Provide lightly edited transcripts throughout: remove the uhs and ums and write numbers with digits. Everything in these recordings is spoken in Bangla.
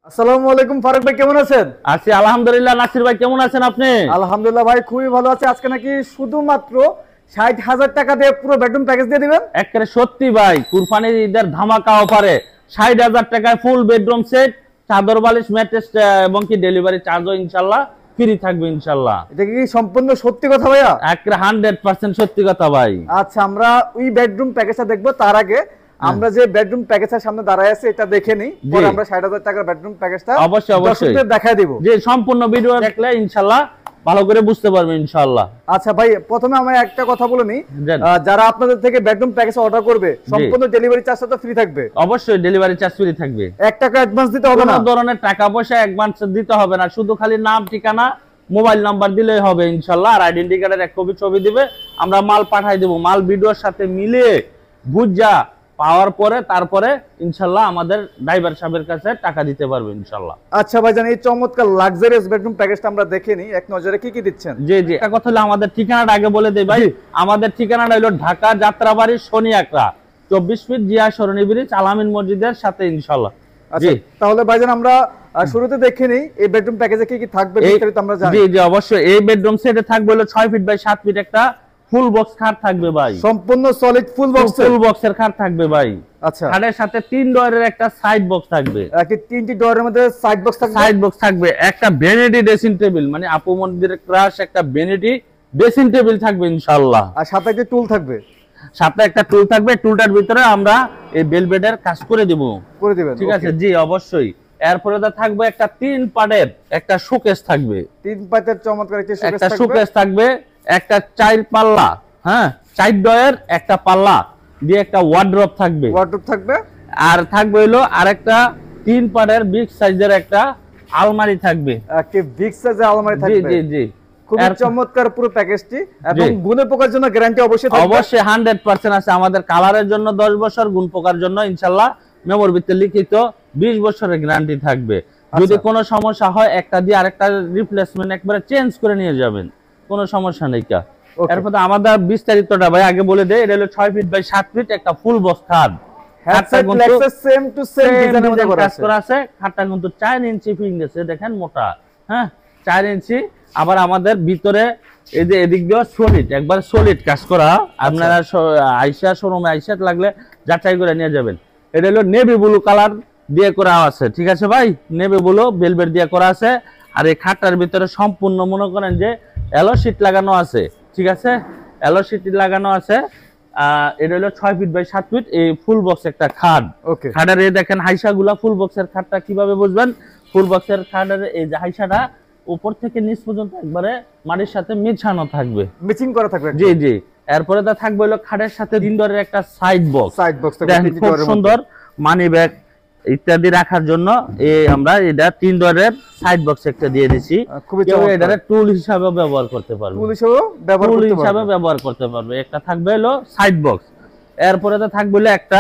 আসসালামু আলাইকুম ফারুক ভাই, কেমন আছেন? আছি আলহামদুলিল্লাহ। নাসির ভাই কেমন আছেন আপনি? আলহামদুলিল্লাহ ভাই, খুবই ভালো আছে। আজকে নাকি শুধুমাত্র 60,000 টাকা দিয়ে পুরো বেডরুম প্যাকেজ দিয়ে দিবেন? একেবারে সত্যি ভাই, কুরবানির ঈদের ধামাকা অফারে 60,000 টাকায় ফুল বেডরুম সেট, চাদর বালিশ ম্যাট্রেস এবং কি ডেলিভারি চার্জও ইনশাআল্লাহ ফ্রি থাকবে ইনশাআল্লাহ। এটা কি সম্পূর্ণ সত্যি কথা ভাইয়া? একেবারে 100% সত্যি কথা ভাই। আচ্ছা, আমরা ওই বেডরুম প্যাকেজটা দেখবো, তার আগে আমরা যে বেডরুম প্যাকেজের সামনে দাঁড়ায় আছে এটা দেখে নিই, পরে আমরা 60,000 টাকার বেডরুম প্যাকেজটা অবশ্যই দেখায় দিব। যে সম্পূর্ণ ভিডিও দেখলে ইনশাআল্লাহ ভালো করে বুঝতে পারবে ইনশাআল্লাহ। আচ্ছা ভাই, প্রথমে আমি একটা কথা বলে নিই, যারা আপনাদের থেকে বেডরুম প্যাকেজ অর্ডার করবে সম্পূর্ণ ডেলিভারি চার্জটা তো ফ্রি থাকবে? অবশ্যই ডেলিভারি চার্জ ফ্রি থাকবে। 1 টাকা অ্যাডভান্স দিতে হবে না? কোনো ধরনের টাকা পয়সা অ্যাডভান্স দিতে হবে না, শুধু খালি নাম, ঠিকানা, মোবাইল নাম্বার দিলেই হবে ইনশাআল্লাহ। আর আইডেন্টি কার্ডের এক কপি ছবি দিবে, আমরা মাল পাঠাই দেব। মাল ভিডিওর সাথে মিলিয়ে বুঝা পাওয়ার পরে তারপরে ইনশাআল্লাহ আমাদের ড্রাইভার সাহেবের কাছে টাকা দিতে পারবে ইনশাআল্লাহ। আচ্ছা ভাইজান, এই চমৎকার লাক্সারিয়াস বেডরুম প্যাকেজটা আমরা দেখে নিই এক নজরে, কি কি দিচ্ছেন? জি জি, একটা কথা হলো আমাদের ঠিকানাটা আগে বলে দেই ভাই। আমাদের ঠিকানাটা হলো ঢাকা যাত্রাবাড়ি শনিয়াকড়া 24 ফিট জিয়া সরণি ব্রিজ আলামিন মসজিদের সাথে ইনশাআল্লাহ। জি, তাহলে ভাইজান আমরা শুরুতে দেখে নিই এই বেডরুম প্যাকেজে কি কি থাকবে বিস্তারিত আমরা জানি। জি জি অবশ্যই। এই বেডরুম সেটে থাকবে হলো 6 ফিট বাই 7 ফিট একটা ফুল বক্স খাট থাকবে ভাই, সম্পূর্ণ সলিড ফুল বক্সের খাট থাকবে ভাই। আচ্ছা, খাটের সাথে 3 ডোরের একটা সাইড বক্স থাকবে। কি 3টি ডোরের মধ্যে সাইড বক্স থাকবে? একটা ভ্যানিটি ড্রেসিং টেবিল, মানে আপু মন্দিরের ক্রাশ একটা ভ্যানিটি ড্রেসিং টেবিল থাকবে ইনশাআল্লাহ। আর সাথে একটা টুল থাকবে? সাথে একটা টুল থাকবে, টুলটার ভিতরে আমরা এই বেলবেডের কাজ করে দিবেন, ঠিক আছে? জি অবশ্যই। এরপরে থাকবে একটা 3 পার্টের একটা শোকেস থাকবে, 3 পার্টের চমৎকার একটা শোকেস থাকবে, একটা 4 পাল্লা, হ্যাঁ 4 ডয়ের একটা পাল্লা দিয়ে একটা ওয়ার্ড্রপ থাকবে, আর থাকবে হলো আরেকটা 3 পার্টের বিগ সাইজের একটা আলমারি থাকবে। কি বিগ সাইজের আলমারি থাকবে? জি জি, খুব চমৎকার পুরো প্যাকেজটি। এবং গুণ পোকার জন্য গ্যারান্টি অবশ্যই থাকবে? অবশ্যই 100% আছে আমাদের। কালারের জন্য 10 বছর, গুণ পোকার জন্য ইনশাআল্লাহ মেমোর ভিতরে লিখিত 20 বছরের গ্যারান্টি থাকবে। যদি কোনো সমস্যা হয় একটা দিয়ে আরেকটা রিপ্লেসমেন্ট একবারে চেঞ্জ করে নিয়ে যাবেন, কোনো সমস্যা নেই। এরপর আমাদের বিস্তারিতটা ভাই আগে বলে দেই। এটা হলো 6 ফিট বাই 7 ফিট একটা ফুল বক্স খাট। খাটটা কিন্তু সেম টু সেম ডিজাইনের মধ্যে করা আছে। খাটটা কিন্তু 4 ইঞ্চি ফিনিশে দেখেন, মোটা, হ্যাঁ 4 ইঞ্চি। আবার আমাদের ভিতরে এই যে এদিক দিয়ে সলিড, একবার সলিড কাজ করা। আপনারা আইসা শোরুমে আইসা লাগলে যাচাই করে নিয়ে যাবেন। এটা হলো নেভি ব্লু কালার দিয়ে করা আছে, ঠিক আছে ভাই? নেভি ব্লু ভেলভেট দিয়ে করা আছে। আর এই খাটটার ভিতরে সম্পূর্ণ মনে করেন যে এলো শীট লাগানো আছে, ঠিক আছে? এলো শীট লাগানো আছে। এটা হলো 6 ফিট বাই 7 ফিট এই ফুল বক্স একটা খাট। খাটের এই দেখেন হাইসাগুলা, ফুল বক্সের খাটটা কিভাবে বুঝবেন? ফুল বক্সের খাটের এই যে হাইসাটা উপর থেকে নিচ পর্যন্ত একবারে মাটির সাথে মিশানো থাকবে, ম্যাচিং করা থাকবে। জি জি। এরপরে থাকবে হলো খাটের সাথে 3 ডোরের একটা সাইড বক্স খুব সুন্দর, মানি ব্যাগ ইত্যাদি রাখার জন্য আমরা এটা 3 ডোরের সাইড বক্স একটা দিয়ে দিছি। এটা টুল হিসাবে ব্যবহার করতে পারবে, ব্যবহার করতে পারবে। একটা থাকবে হলো সাইড বক্স। এরপরে থাকবে হলো একটা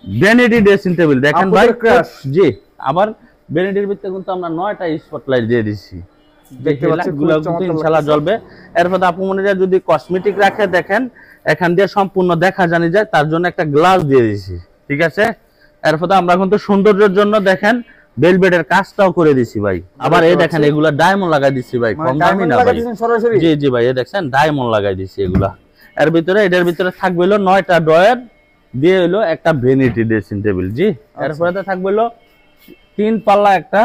ভ্যানিটি ড্রেসিং টেবিল, দেখেন ভাই। জি, আবার ভ্যানিটির ভিতরে কিন্তু আমরা 9টা স্পটলাইট দিয়ে দিছি, দেখতে পাচ্ছেন, ইনশাআল্লাহ জ্বলবে। এরপর আপু মনিরা যদি কসমেটিক রাখে দেখেন, এখান দিয়ে সম্পূর্ণ দেখা জানি যায়, তার জন্য একটা গ্লাস দিয়ে দিছি, ঠিক আছে? এরপর আমরা কিন্তু সৌন্দর্যের জন্য দেখেন ভেলভেটের কাজটাও করে দিছি ভাই। আবার এই দেখেন এগুলা ডায়মন্ড লাগাই দিছি ভাই, কম দামি না ভাই। জি জি ভাই, এই দেখেন ডায়মন্ড লাগাই দিছি এগুলা। এর ভিতরে এটার ভিতরে থাকবে হলো 9টা ড্রয়ার দিয়ে হলো একটা ভ্যানিটি ড্রেসিং টেবিল। জি, এরপরে থাকবে হলো 3 পাল্লা একটা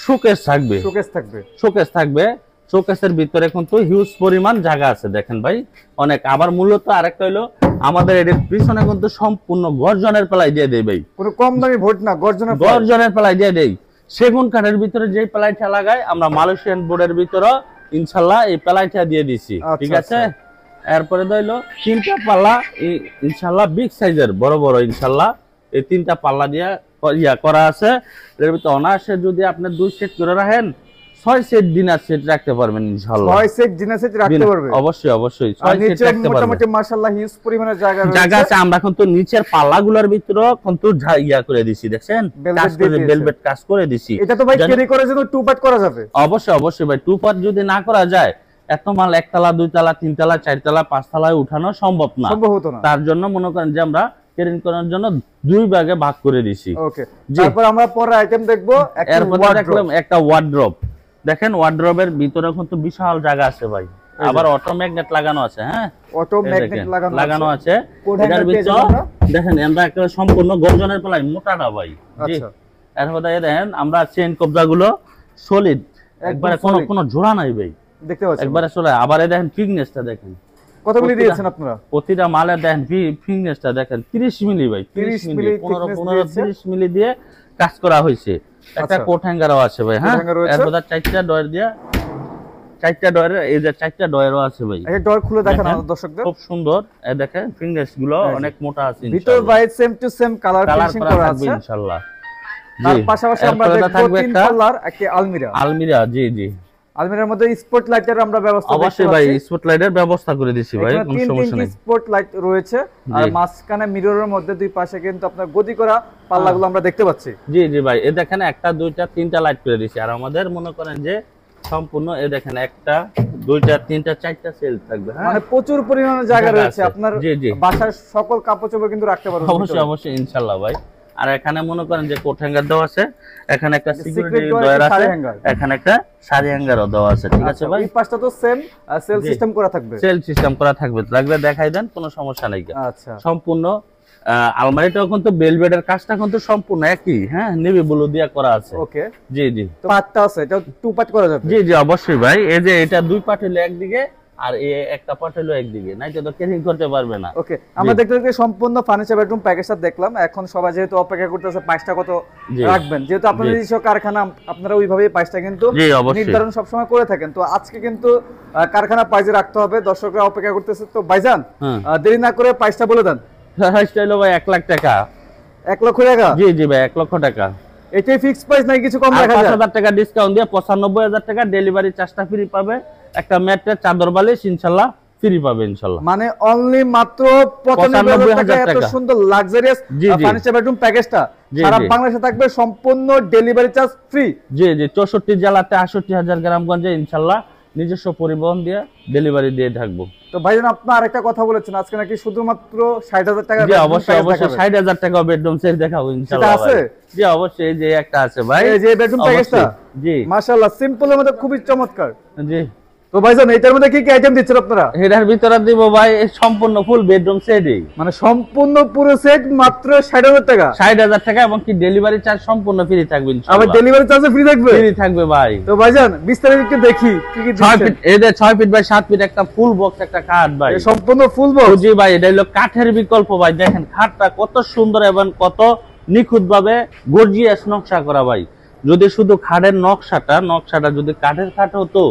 শোকেস থাকবে। শোকেসের ভিতরে কিন্তু হিউজ পরিমাণ জায়গা আছে, দেখেন ভাই, অনেক। আবার মূলত আরেকটা হলো আমাদের এর পিছনে কিন্তু সম্পূর্ণ গর্জনের প্লাই দিয়ে দেই ভাই, পুরো কম দামি ভোট না, গর্জনের প্লাই দিয়ে দেই। সেগুন কাঠের ভিতরে যে প্লাইটা লাগাই আমরা মালয়েশিয়ান বোর্ডের ভিতরে ইনশাআল্লাহ এই প্লাইটা দিয়ে দিছি, ঠিক আছে? এরপরে হলো 3টা পাল্লা ইনশাআল্লাহ বিগ সাইজের বড় বড় ইনশাআল্লাহ এই 3টা পাল্লা দিয়ে করা আছে। এর ভিতরে অনায়াসে যদি আপনি 2 সেট করে রাখেন 6 সেট ডিনার সেট রাখতে পারবেন ইনশাআল্লাহ। 6 সেট ডিনার সেট রাখতে পারবেন? অবশ্যই 6 সেট রাখতে পারবেন। মোটামুটি মাশাআল্লাহ হিউজ পরিমাণে জায়গা আছে। আমরা কিন্তু নিচের পাল্লাগুলোর ভিতরে কিন্তু করে দিছি, দেখেন ভেলভেট কাজ করে দিছি। এটা তো ভাই ক্যারি করার জন্য 2 পার্ট করা যাবে? অবশ্যই ভাই, 2 পার্ট যদি না করা যায় এত মাল 1 তলা 2 তলা 3 তলা 4 তলা 5 তলায় উঠানো সম্ভব না। তার জন্য মনে করেন যে আমরা ক্যারি করার জন্য দুই ভাগে ভাগ করে দিছি। ওকে, তারপর আমরা পরে আইটেম দেখবো। এরপর দেখলাম একটা ওয়ার্ড্রপ। দেখেন ওয়ার্ড্রপের ভিতরে কিন্তু বিশাল জায়গা আছে ভাই, আবার অটো ম্যাগনেট লাগানো আছে। হ্যাঁ, অটো ম্যাগনেট লাগানো আছে। এটার ভিতর দেখেন আমরা একটা সম্পূর্ণ গর্জনের প্লাই মোটাটা ভাই। আচ্ছা, এরপর দেখেন আমরা চেইন কবজাগুলো সলিড, একবারে কোনো জোড়া নাই ভাই, দেখতে পাচ্ছেন একবারে চলে। আবার দেখেন ফিটনেসটা দেখেন কতগুলি দিয়েছেন আপনারা, প্রতিটা মালে দেখেন ফিটনেসটা দেখেন 30 মিলি ভাই, 30 মিলি 15-30 মিলি দিয়ে কাজ করা হয়েছে। একটা কোট হ্যাঙ্গারও আছে ভাই। হ্যাঁ, এরপর চারটা ডয়ার দিয়ে, চারটা ডয়ারের এই যে চারটা ডয়ারও আছে ভাই। এই ডয়ার খুলে দেখান দর্শকদের, খুব সুন্দর। এই দেখেন ফিটনেস গুলো অনেক মোটা আছে ইনশাআল্লাহ। ভিতর ভাই same to same colour finishing করা আছে ইনশাআল্লাহ। তার পাশাপাশি আমরা দেখব তিন পাল্লার একটা আলমিরা। জি জি, আলমিরার মধ্যে স্পট লাইটের আমরা ব্যবস্থা করতে অবশ্যই ভাই, স্পট লাইটের ব্যবস্থা করে দিয়েছি ভাই, কোনো সমস্যা নেই। স্পট লাইট রয়েছে আর মাঝখানে মিররের মধ্যে দুই পাশে কিন্তু আপনার গদি করা পাল্লাগুলো আমরা দেখতে পাচ্ছি। জি জি ভাই, এই দেখেন একটা দুইটা তিনটা লাইট করে দিয়েছি। আর আমাদের মনে করেন যে সম্পূর্ণ এই দেখেন একটা দুইটা তিনটা চারটা সেল থাকবে। হ্যাঁ, মানে প্রচুর পরিমাণে জায়গা রয়েছে, আপনার বাসার সকল কাপড় চোপড় কিন্তু রাখতে পারবেন। অবশ্যই অবশ্যই ইনশাআল্লাহ ভাই। আর এখানে মনে করেন যে কোট হ্যাঙ্গার দেওয়া আছে, এখানে একটা সিকিউরিটি ডয়ার আছে, এখানে একটা শাড়ি হ্যাঙ্গারও দেওয়া আছে। ঠিক আছে ভাই, এই পাশটা তো সেম সেল সিস্টেম করা থাকবে, সেল সিস্টেম করা থাকবে, লাগলে দেখাই দেন, কোনো সমস্যা নাই। আচ্ছা, সম্পূর্ণ আলমারিটাও কিন্তু বেলভেটের কাজটা কিন্তু সম্পূর্ণ একই। হ্যাঁ, নেভি ব্লু দিয়ে করা আছে। ওকে, জি জি, পার্টটা আছে, এটা টু পার্ট করা যাবে। জি জি অবশ্যই ভাই, এই যে এটা দুই পার্ট হলো একদিকে আর এই একটা পার্ট হলো একদিকে, নাইতো তো ক্যারি করতে পারবে না। ওকে, আমরা দেখতে দেখতে সম্পূর্ণ ফার্নিচার বেডরুম প্যাকেজটা দেখলাম। এখন সবাই যেহেতু অপেক্ষা করতেছে প্রাইসটা কত রাখবেন, যেহেতু আপনাদের নিজস্ব কারখানা, আপনারা ওইভাবেই প্রাইসটা কিন্তু নির্ধারণ সবসময় করে থাকেন। তো আজকে কিন্তু কারখানা প্রাইসে রাখতে হবে, দর্শকরা অপেক্ষা করতেছে। তো ভাইজান দেরি না করে প্রাইসটা বলে দেন। প্রাইসটা হলো ভাই 1 লাখ টাকা। 1 লক্ষ টাকা? জি জি ভাই, 1 লক্ষ টাকা। এটাই ফিক্সড প্রাইস নাই, কিছু কম রাখা যায়? 5000 টাকা ডিসকাউন্ট দিয়ে 95000 টাকা, ডেলিভারি চার্জটা ফ্রি পাবে, একটা ম্যাট্রেস চাদর বালিশ ইনশাআল্লাহ ফ্রি পাবে ইনশাআল্লাহ। মানে অনলি মাত্র 95000 টাকা এত সুন্দর লাক্সারিয়াস ফার্নিচার বেডরুম প্যাকেজটা সারা বাংলাদেশে থাকবে, সম্পূর্ণ ডেলিভারি চার্জ ফ্রি। জি জি, 64 জেলাতে 68000 গ্রামগঞ্জে ইনশাআল্লাহ নিজস্ব পরিবহন দিয়ে ডেলিভারি দিয়ে থাকবো। তো ভাইজান আপনি আরেকটা কথা বলেছেন, আজকে নাকি শুধুমাত্র 60000 টাকা? জি অবশ্যই অবশ্যই, 60000 টাকা বেডরুম সেট দেখাবো ইনশাআল্লাহ। আছে? জি অবশ্যই, এই যে একটা আছে ভাই, এই যে বেডরুম প্যাকেজটা। জি মাশাআল্লাহ, সিম্পলের মধ্যে খুবই চমৎকার। জি, তো ভাইজান এটার মধ্যে কি কি আইটেম দিচ্ছেন আপনারা? এটার ভিতরে দিব ভাই সম্পূর্ণ ফুল বেডরুম সেটই, মানে সম্পূর্ণ পুরো সেট মাত্র 60000 টাকা? 60000 টাকা, এবং কি ডেলিভারি চার্জ সম্পূর্ণ ফ্রি থাকবে ইনশাআল্লাহ। আবার ডেলিভারি চার্জ ফ্রি থাকবে? ফ্রি থাকবে ভাই। তো ভাইজান বিস্তারিত একটু দেখি কি কি 6 ফিট, এই যে 6 ফিট বাই 7 ফিট একটা ফুল বক্স, একটা খাট ভাই, এই সম্পূর্ণ ফুল বক্স? জি ভাই, এটা হলো কাঠের বিকল্প ভাই। দেখেন খাটটা কত সুন্দর এবং কত নিখুঁত ভাবে গর্জিয়াস নকশা করা ভাই। যদি শুধু খাটের নকশাটা যদি কাঠের খাট হতো,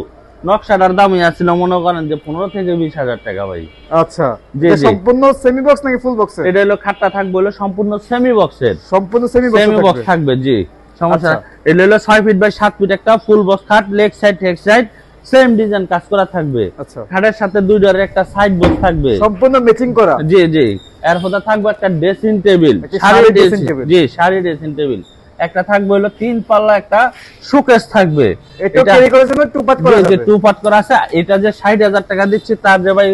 নকশাটার দামই আছিল মনে করেন যে 15 থেকে 20000 টাকা ভাই। আচ্ছা, এটা সম্পূর্ণ সেমি বক্স নাকি ফুল বক্স? এটা হলো খাটটা থাকবে হলো সম্পূর্ণ সেমি বক্সের, সম্পূর্ণ সেমি বক্স থাকবে। জি সমস্যা, এটা হলো 6 ফিট বাই 7 ফিট একটা ফুল বক্স খাট, leg side head side same design কাজ করা থাকবে। আচ্ছা, খাটের সাথে দুই ডোরের একটা সাইড বক্স থাকবে, সম্পূর্ণ ম্যাচিং করা। জি জি, এর সাথে থাকবে একটা dressing table, sari dressing table. জি, শাড়ি ড্রেসিং টেবিল একটা থাকবে, হলো 3 পাল্লা একটা শোকেস থাকবে। এটা ক্যারি করার জন্য টু পার্ট করা যাবে। টু পার্ট করা আছে। এটা যে 60000 টাকা দিচ্ছি তার যে ভাই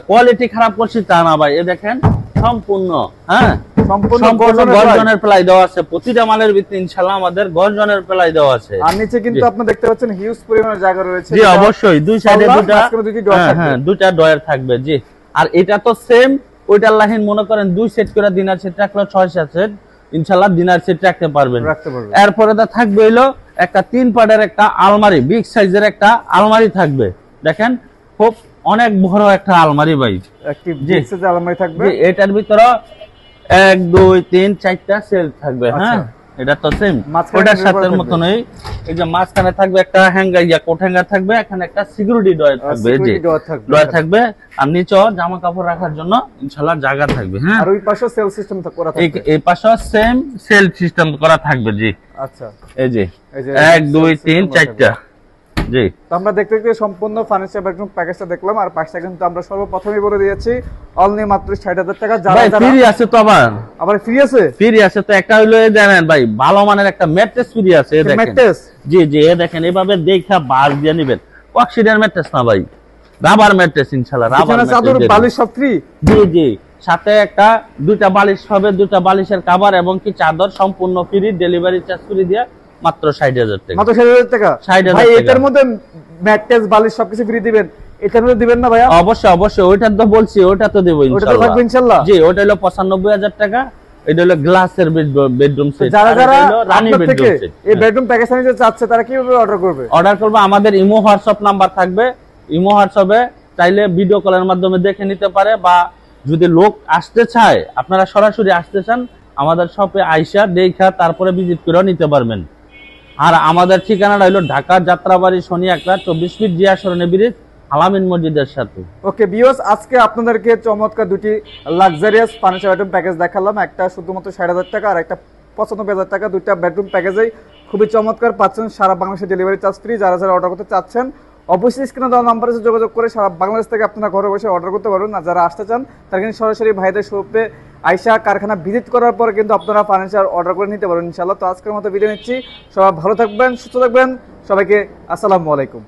কোয়ালিটি খারাপ করছি তা না ভাই, এই দেখেন সম্পূর্ণ, হ্যাঁ সম্পূর্ণ গর্জনের প্লাই দেওয়া আছে। প্রতিটা মালের ভিতরে ইনশাআল্লাহ আমাদের গর্জনের প্লাই দেওয়া আছে। আর নিচে কিন্তু আপনি দেখতে পাচ্ছেন হিউজ পরিমাণের জায়গা রয়েছে। জি অবশ্যই, দুই সাইডে দুইটা ডয়ার থাকবে। জি, আর এটা তো সেম ওইটার লাইন মনে করেন 2 সেট করে ডিনার সেট রাখলে 6-7 সেট ইনশাআল্লাহ ডিনার সেট রাখতে পারবেন। এরপরে তো থাকবে হলো একটা 3 পার্টের একটা আলমারি, বিগ সাইজের একটা আলমারি থাকবে। দেখেন খুব অনেক বড় একটা আলমারি ভাই, একটি বিগ সাইজের আলমারি থাকবে। এটার ভিতরে 1 2 3 4টা সেল থাকবে। হ্যাঁ, এটা তো সেম ওটার সাথে মতনই। এই যে মাঝখানে থাকবে একটা হ্যাঙ্গার, কোট হ্যাঙ্গার থাকবে, এখানে একটা সিকিউরিটি ডয়ার থাকবে, জি ডয়ার থাকবে। আর নিচে জামা কাপড় রাখার জন্য ইনশাআল্লাহ জায়গা থাকবে। হ্যাঁ, আর ওই পাশে সেল সিস্টেম করা থাকবে, এই পাশে সেম সেল সিস্টেম করা থাকবে। জি আচ্ছা, এই যে 1 2 3 4টা। জি, তো আমরা দেখতে দেখতে সম্পূর্ণ ফার্নিচার বেডরুম প্যাকেজটা দেখলাম। আর পাঁচটা কিন্তু আমরা সর্বপ্রথমেই বলে দিয়েছি অনলি মাত্র 60000 টাকা। ভাই ফ্রি আছে তো, আবার ফ্রি আছে? ফ্রি আছে তো, একটা হলো জানেন ভাই ভালো মানের একটা ম্যাট্রেস ফ্রি আছে। এই দেখেন ম্যাট্রেস, জি জি, এই দেখেন এভাবে দেখা বাস দিয়ে নেবেন। অক্সিডেন্ট ম্যাট্রেস না ভাই, রাবার ম্যাট্রেস ইনশাআল্লাহ। রাবার চাদর বালিশ সব ফ্রি। জি জি, সাথে একটা দুইটা বালিশ হবে, দুইটা বালিশের কভার এবং কি চাদর সম্পূর্ণ ফ্রি, ডেলিভারি চার্জ ফ্রি দিয়ে মাত্র 60,000 টাকা। মাত্র 60,000 টাকা। 60,000 ভাই এটার মধ্যে ম্যাট্রেস বালিশ সবকিছু ফ্রি দিবেন, এটার মধ্যে দিবেন না ভাইয়া? অবশ্যই অবশ্যই, ওইটা তো বলছি, ওটা তো দেব ইনশাআল্লাহ। ওটা তো থাকবে ইনশাআল্লাহ। জি, ওটা হলো 95,000 টাকা। এটা হলো গ্লাসের বেডরুম সেট। যারা যারা রানী আপনার থেকে বেডরুম সেট, এই বেডরুম প্যাকেজ নিতে চাচ্ছে তারা কিভাবে অর্ডার করবে? অর্ডার করবে আমাদের ইমো হোয়াটসঅ্যাপ নাম্বার থাকবে, ইমো হোয়াটসঅ্যাপে চাইলে ভিডিও কলের মাধ্যমে দেখে নিতে পারে, বা যদি লোক আসতে চায়, আপনারা সরাসরি আসতে চান, আমাদের শপে আইসা দেখা তারপরে ভিজিট করেও নিতে পারবেন। আর আমাদের ঠিকানাটা হলো ঢাকা যাত্রাবাড়ি শনি একলা 24 ফিট জিয়া সরণি ব্রিজ, আলামিন মসজিদের সাথে। ওকে ভিউয়ার্স, আজকে আপনাদেরকে চমৎকার দুটি লাক্সারিয়াস ফার্নিচার বেডরুম প্যাকেজ দেখালাম। একটা শুধুমাত্র 60,000 টাকা আর একটা 95,000 টাকা। দুইটা বেডরুম প্যাকেজেই খুবই চমৎকার পাচ্ছেন, সারা বাংলাদেশে ডেলিভারি চার্জ ফ্রি। যারা যারা অর্ডার করতে চাচ্ছেন অবশ্যই স্ক্রিনে দেওয়া নাম্বারে যোগাযোগ করে সারা বাংলাদেশ থেকে আপনারা ঘরে বসে অর্ডার করতে পারবেন। আর যারা আসতে চান তারা কিন্তু সরাসরি ভাইদের শপে আইসা কারখানা ভিজিট করার পরে কিন্তু আপনারা ফার্নিচার অর্ডার করে নিতে পারবেন ইনশাআল্লাহ। তো আজকের মতো বিদায় নিচ্ছি, সবাই ভালো থাকবেন, সুস্থ থাকবেন, সবাইকে আসসালামু আলাইকুম।